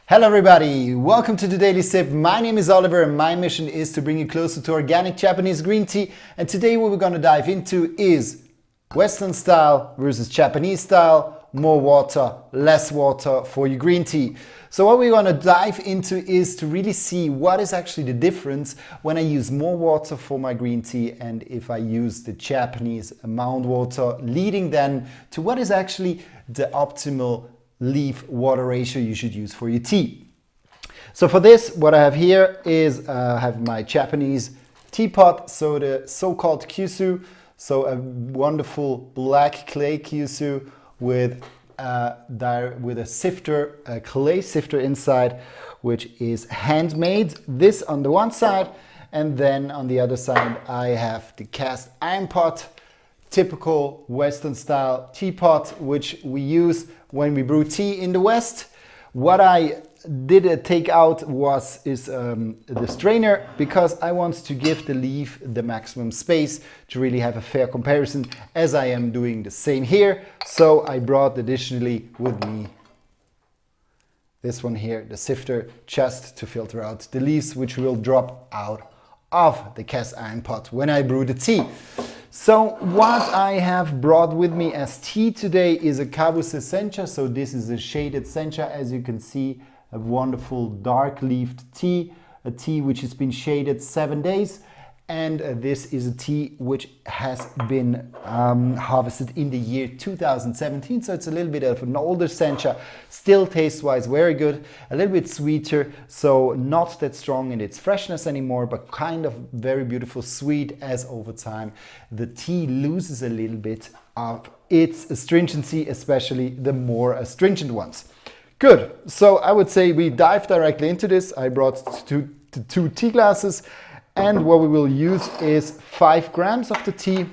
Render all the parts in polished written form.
Hello everybody, welcome to the Daily Sip. My name is Oliver and my mission is to bring you closer to organic Japanese green tea. And today what we're going to dive into is Western style versus Japanese style, more water, less water for your green tea. So what we're going to dive into is to really see what is actually the difference when I use more water for my green tea and if I use the Japanese amount water, leading then to what is actually the optimal leaf water ratio you should use for your tea. So for this, what I have here is I have my Japanese teapot, so the so-called kyusu, so a wonderful black clay kyusu with a sifter, a clay sifter inside, which is handmade. This on the one side, and then on the other side I have the cast iron pot, typical Western style teapot, which we use when we brew tea in the West. What I did take out is the strainer, because I want to give the leaf the maximum space to really have a fair comparison, as I am doing the same here. So I brought additionally with me this one here, the sifter, just to filter out the leaves which will drop out of the cast iron pot when I brew the tea. So what I have brought with me as tea today is a Kabuse sencha. So this is a shaded sencha, as you can see, a wonderful dark leafed tea, a tea which has been shaded 7 days. And this is a tea which has been harvested in the year 2017. So it's a little bit of an older sencha, still taste-wise very good, a little bit sweeter, so not that strong in its freshness anymore, but kind of very beautiful sweet, as over time the tea loses a little bit of its astringency, especially the more astringent ones. Good, so I would say we dive directly into this. I brought two tea glasses. And what we will use is 5 grams of the tea,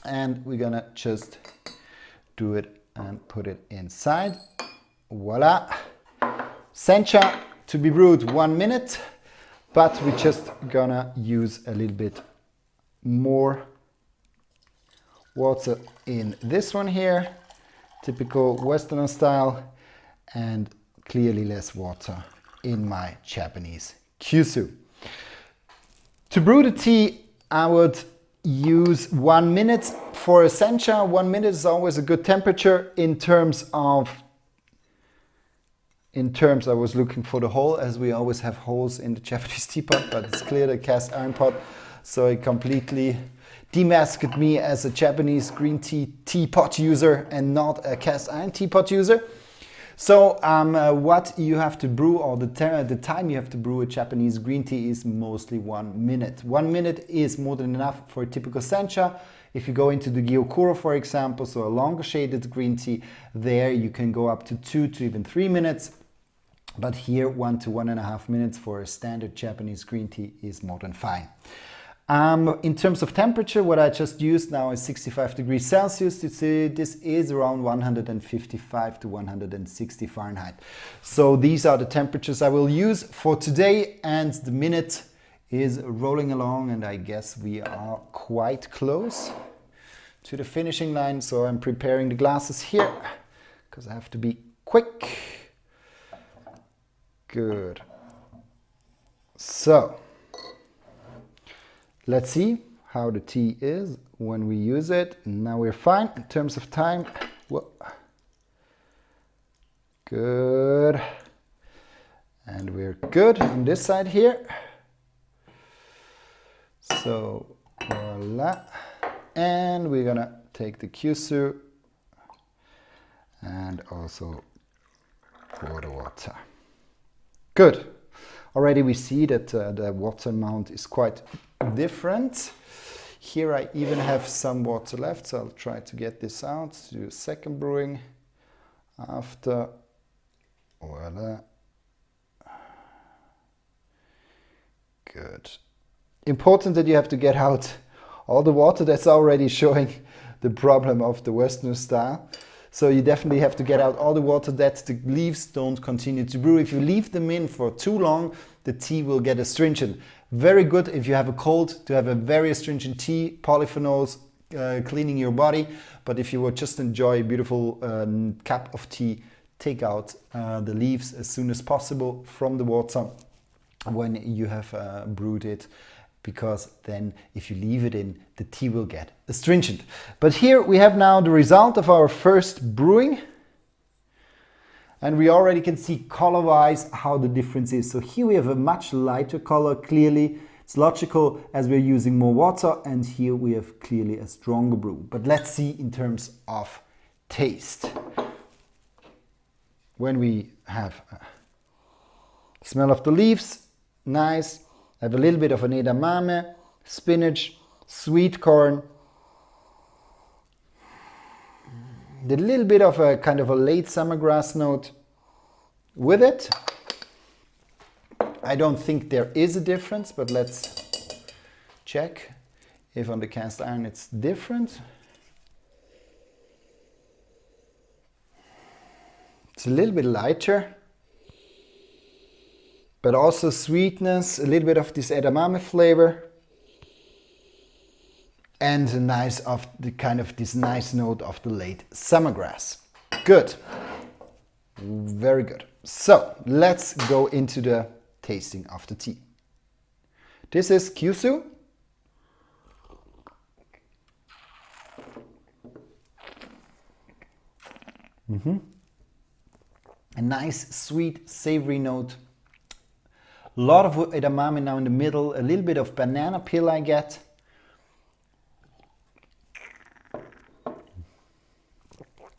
and we're gonna just do it and put it inside. Voila! Sencha to be brewed 1 minute, but we're just gonna use a little bit more water in this one here, typical Western style, and clearly less water in my Japanese kyusu. To brew the tea, I would use 1 minute for a sencha. 1 minute is always a good temperature. In terms, I was looking for the hole, as we always have holes in the Japanese teapot, but it's clear the cast iron pot, so it completely demasked me as a Japanese green tea teapot user and not a cast iron teapot user. So what you have to brew, or the time you have to brew a Japanese green tea, is mostly 1 minute. 1 minute is more than enough for a typical sencha. If you go into the Gyokuro, for example, so a longer shaded green tea, there you can go up to 2 to even 3 minutes. But here 1 to 1.5 minutes for a standard Japanese green tea is more than fine. In terms of temperature, what I just used now is 65 degrees Celsius. This is around 155 to 160 Fahrenheit. So these are the temperatures I will use for today, and the minute is rolling along, and I guess we are quite close to the finishing line. So I'm preparing the glasses here because I have to be quick. Good. So let's see how the tea is when we use it. Now we're fine in terms of time. Whoa. Good. And we're good on this side here. So voila. And we're gonna take the kyusu and also pour the water. Good. Already we see that the water amount is quite different. Here I even have some water left, so I'll try to get this out, do a second brewing after. Voila. Good. Important that you have to get out all the water. That's already showing the problem of the Western style. So you definitely have to get out all the water that the leaves don't continue to brew. If you leave them in for too long, the tea will get astringent. Very good if you have a cold to have a very astringent tea, polyphenols cleaning your body. But if you would just enjoy a beautiful cup of tea, take out the leaves as soon as possible from the water when you have brewed it, because then if you leave it in, the tea will get astringent. But here we have now the result of our first brewing, and we already can see color-wise how the difference is. So here we have a much lighter color, clearly. It's logical as we're using more water, and here we have clearly a stronger brew. But let's see in terms of taste. When we have a smell of the leaves, nice. Have a little bit of an edamame, spinach, sweet corn, a little bit of a kind of a late summer grass note with it. I don't think there is a difference, but let's check if on the cast iron it's different. It's a little bit lighter, but also sweetness, a little bit of this edamame flavor, and a nice of the kind of this nice note of the late summer grass. Good, very good. So let's go into the tasting of the tea. This is Kyushu. A nice, sweet, savory note. A lot of edamame now in the middle, a little bit of banana peel I get.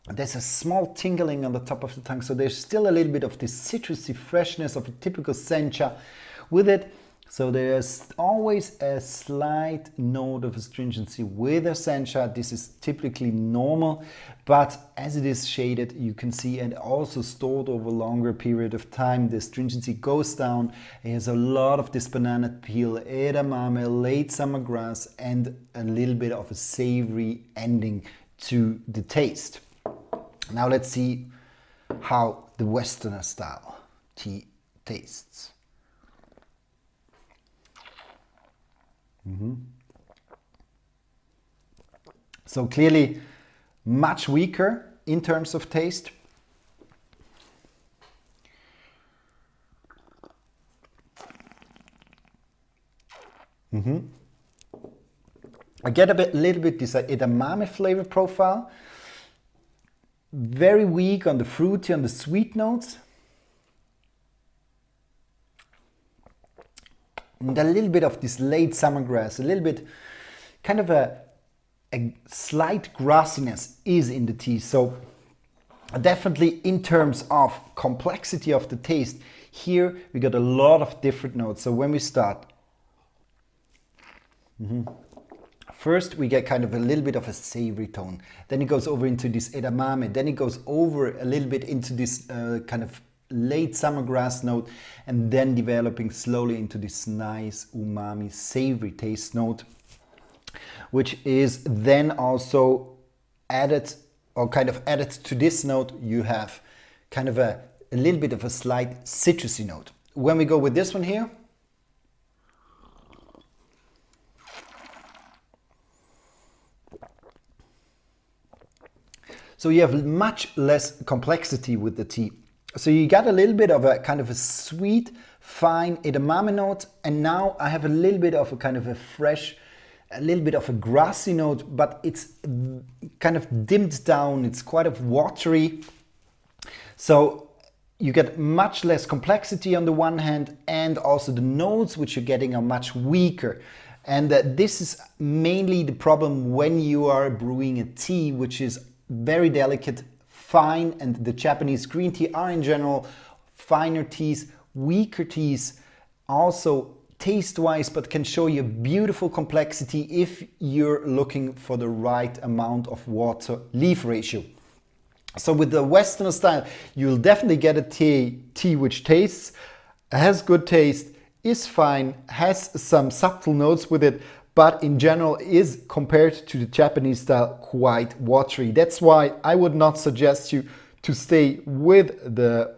There's a small tingling on the top of the tongue, so there's still a little bit of this citrusy freshness of a typical sencha with it. So there's always a slight note of astringency with a sencha. This is typically normal, but as it is shaded, you can see, and also stored over a longer period of time, the astringency goes down. It has a lot of this banana peel, edamame, late summer grass, and a little bit of a savory ending to the taste. Now let's see how the Westerner style tea tastes. So clearly much weaker in terms of taste. I get a little bit this edamame flavor profile. Very weak on the fruity, on the sweet notes. And a little bit of this late summer grass, a little bit kind of a slight grassiness is in the tea. So definitely in terms of complexity of the taste, here we got a lot of different notes. So when we start, first we get kind of a little bit of a savory tone. Then it goes over into this edamame. Then it goes over a little bit into this kind of late summer grass note, and then developing slowly into this nice umami savory taste note, which is then also added, or kind of added to this note, you have kind of a little bit of a slight citrusy note. When we go with this one here, so you have much less complexity with the tea. So you got a little bit of a kind of a sweet, fine edamame note, and now I have a little bit of a kind of a fresh, a little bit of a grassy note, but it's kind of dimmed down, it's quite of watery. So you get much less complexity on the one hand, and also the notes which you're getting are much weaker. And this is mainly the problem when you are brewing a tea, which is very delicate, fine, and the Japanese green tea are in general finer teas, weaker teas, also taste-wise, but can show you beautiful complexity if you're looking for the right amount of water-leaf ratio. So with the Westerner style, you'll definitely get a tea which tastes, has good taste, is fine, has some subtle notes with it, but in general is, compared to the Japanese style, quite watery. That's why I would not suggest you to stay with the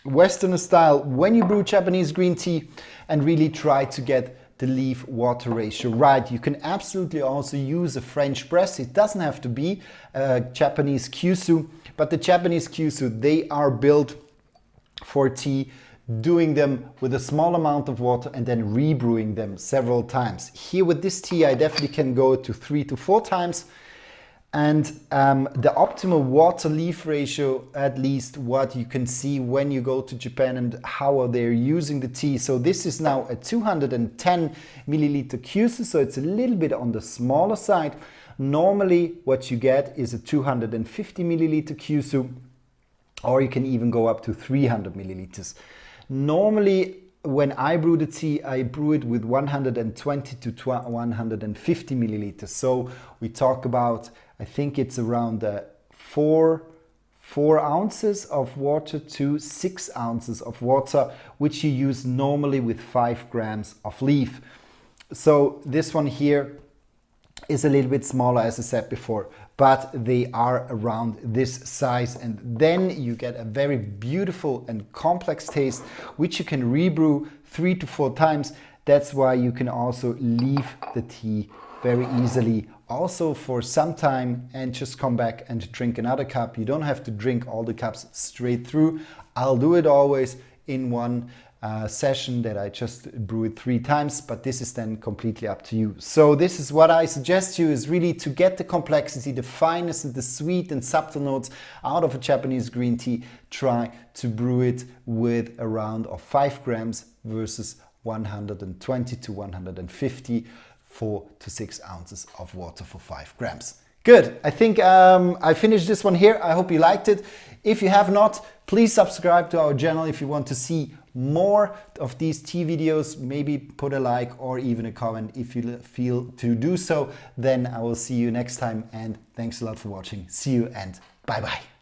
Westerner style when you brew Japanese green tea, and really try to get the leaf water ratio right. You can absolutely also use a French press. It doesn't have to be a Japanese Kyushu, but the Japanese kyusu, they are built for tea, doing them with a small amount of water and then rebrewing them several times. Here with this tea, I definitely can go to 3 to 4 times. And the optimal water-leaf ratio, at least what you can see when you go to Japan and how they're using the tea. So this is now a 210 milliliter kyusu, so it's a little bit on the smaller side. Normally what you get is a 250 milliliter kyusu, or you can even go up to 300 milliliters. Normally, when I brew the tea, I brew it with 120 to 150 milliliters. So we talk about, I think it's around 4 ounces of water to 6 ounces of water, which you use normally with 5 grams of leaf. So this one here is a little bit smaller, as I said before, but they are around this size, and then you get a very beautiful and complex taste, which you can rebrew 3 to 4 times. That's why you can also leave the tea very easily, also for some time, and just come back and drink another cup. You don't have to drink all the cups straight through. I'll do it always in one session that I just brew it 3 times, but this is then completely up to you. So this is what I suggest you, is really to get the complexity, the fineness and the sweet and subtle notes out of a Japanese green tea. Try to brew it with around 5 grams versus 120 to 150, 4 to 6 ounces of water for 5 grams. Good, I think I finished this one here. I hope you liked it. If you have not, please subscribe to our channel if you want to see more of these tea videos. Maybe put a like or even a comment if you feel to do so. Then I will see you next time, and thanks a lot for watching. See you and bye bye.